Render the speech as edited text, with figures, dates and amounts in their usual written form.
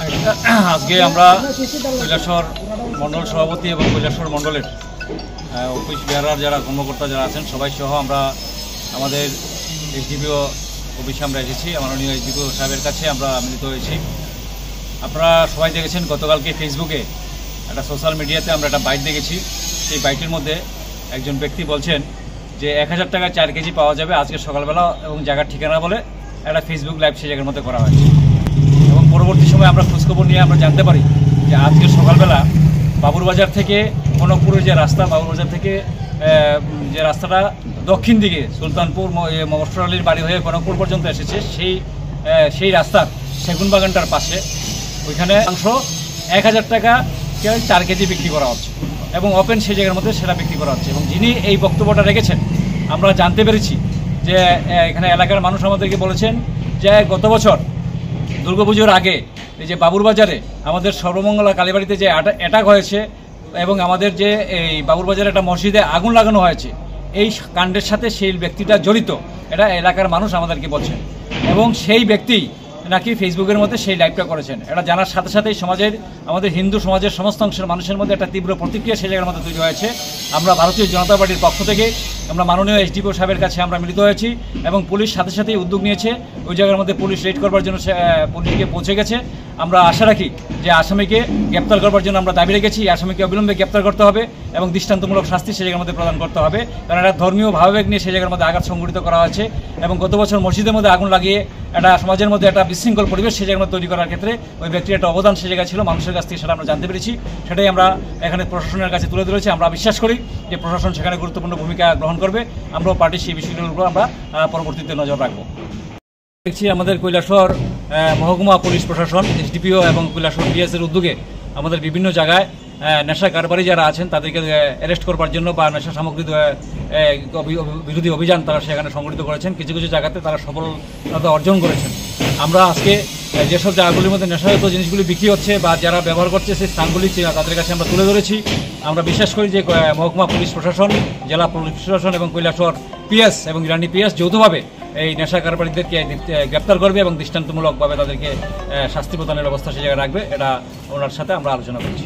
আজকে আমরা কৈলাসহর মণ্ডল সভাপতি এবং কৈলাসহর মণ্ডলের অফিস বেয়ারার যারা কর্মকর্তা যারা আছেন সবাই সহ আমরা আমাদের এসডিপিও অফিসে আমরা এসেছি। মাননীয় এসডিপিও সাহেবের কাছে আমরা মিলিত হয়েছি। আপনারা সবাই দেখেছেন গতকালকে ফেসবুকে একটা সোশ্যাল মিডিয়াতে আমরা একটা বাইট দেখেছি। সেই বাইটের মধ্যে একজন ব্যক্তি বলছেন যে 1000 টাকায় 4 কেজি পাওয়া যাবে আজকে সকালবেলা, এবং জায়গার ঠিকানা বলে একটা ফেসবুক লাইভ সেই জায়গার মধ্যে করা হয়েছে। এবং পরবর্তী সময় আমরা খোঁজখবর নিয়ে আমরা জানতে পারি যে আজকে সকালবেলা বাবুরবাজার থেকে কনকপুরের যে রাস্তা, বাবুরবাজার থেকে যে রাস্তাটা দক্ষিণ দিকে সুলতানপুর মফস্বর আলীর বাড়ি হয়ে কনকপুর পর্যন্ত এসেছে, সেই রাস্তার সেগুনবাগানটার পাশে ওইখানে অংশ 1000 টাকা 4 কেজি বিক্রি করা হচ্ছে এবং ওপেন সেই জায়গার মধ্যে সেটা বিক্রি করা হচ্ছে। এবং যিনি এই বক্তব্যটা রেখেছেন আমরা জানতে পেরেছি যে এখানে এলাকার মানুষ আমাদেরকে বলেছেন যে গত বছর দুর্গাপুজোর আগে এই যে বাবুরবাজারে আমাদের সর্বমঙ্গলা কালীবাড়িতে যে অ্যাটাক হয়েছে এবং আমাদের যে এই বাবুরবাজারে একটা মসজিদে আগুন লাগানো হয়েছে, এই কাণ্ডের সাথে সেই ব্যক্তিটা জড়িত, এটা এলাকার মানুষ আমাদেরকে বলছেন। এবং সেই ব্যক্তি নাকি ফেসবুকের মধ্যে সেই লাইভটা করেছেন। এটা জানার সাথে সাথেই আমাদের হিন্দু সমাজের সমস্ত অংশের মানুষের মধ্যে একটা তীব্র প্রতিক্রিয়া সেই জায়গার মধ্যে তৈরি হয়েছে। আমরা ভারতীয় জনতা পার্টির পক্ষ থেকে আমরা মাননীয় এসডিপিও সাহেবের কাছে আমরা মিলিত হয়েছি এবং পুলিশ সাথে সাথেই উদ্যোগ নিয়েছে। ওই জায়গার মধ্যে পুলিশ রেড করবার জন্য পুলিশকে পৌঁছে গেছে। আমরা আশা রাখি যে আসামিকে গ্রেপ্তার করবার জন্য আমরা দাবি রেখেছি। আসামিকে অবিলম্বে গ্রেপ্তার করতে হবে এবং দৃষ্টান্তমূলক শাস্তি সেই জায়গার মধ্যে প্রদান করতে হবে, কারণ একটা ধর্মীয় ভাবাবেগ নিয়ে সেই জায়গার মধ্যে আঘাত সংঘটিত করা হয়েছে। এবং গত বছর মসজিদের মধ্যে আগুন লাগিয়ে একটা সমাজের মধ্যে একটা বিশৃঙ্খল পরিবেশ সেই জায়গার মধ্যে তৈরি করার ক্ষেত্রে ওই ব্যক্তির একটা অবদান সেই জায়গায় ছিল, মানুষের কাছ থেকে সেটা আমরা জানতে পেরেছি। সেটাই আমরা এখানে প্রশাসনের কাছে তুলে ধরেছি। আমরা বিশ্বাস করি যে প্রশাসন সেখানে গুরুত্বপূর্ণ ভূমিকা গ্রহণ করবে। আমরাও পার্টির সেই বিষয়গুলোর উপর আমরা পরবর্তীতে নজর রাখবো। দেখছি আমাদের কৈলাসহর মহকুমা পুলিশ প্রশাসন, এসডিপিও এবং কৈলাসহর পিএসের উদ্যোগে আমাদের বিভিন্ন জায়গায় নেশা কারবারি যারা আছেন তাদেরকে অ্যারেস্ট করবার জন্য বা নেশা সামগ্রী বিরোধী অভিযান তারা সেখানে সংগঠিত করেছেন। কিছু কিছু জায়গাতে তারা সফলতা অর্জন করেছেন। আমরা আজকে যেসব জায়গাগুলির মধ্যে নেশাজাত জিনিসগুলি বিক্রি হচ্ছে বা যারা ব্যবহার করছে সেই স্থানগুলি তাদের কাছে আমরা তুলে ধরেছি। আমরা বিশ্বাস করি যে মহকুমা পুলিশ প্রশাসন, জেলা পুলিশ প্রশাসন এবং কৈলাসহর পিএস এবং ইরানি পিএস যৌথভাবে এই নেশা কারবারিদেরকে গ্রেপ্তার করবে এবং দৃষ্টান্তমূলকভাবে তাদেরকে শাস্তি প্রদানের ব্যবস্থা সেই জায়গায় রাখবে। এটা ওনার সাথে আমরা আলোচনা করছি।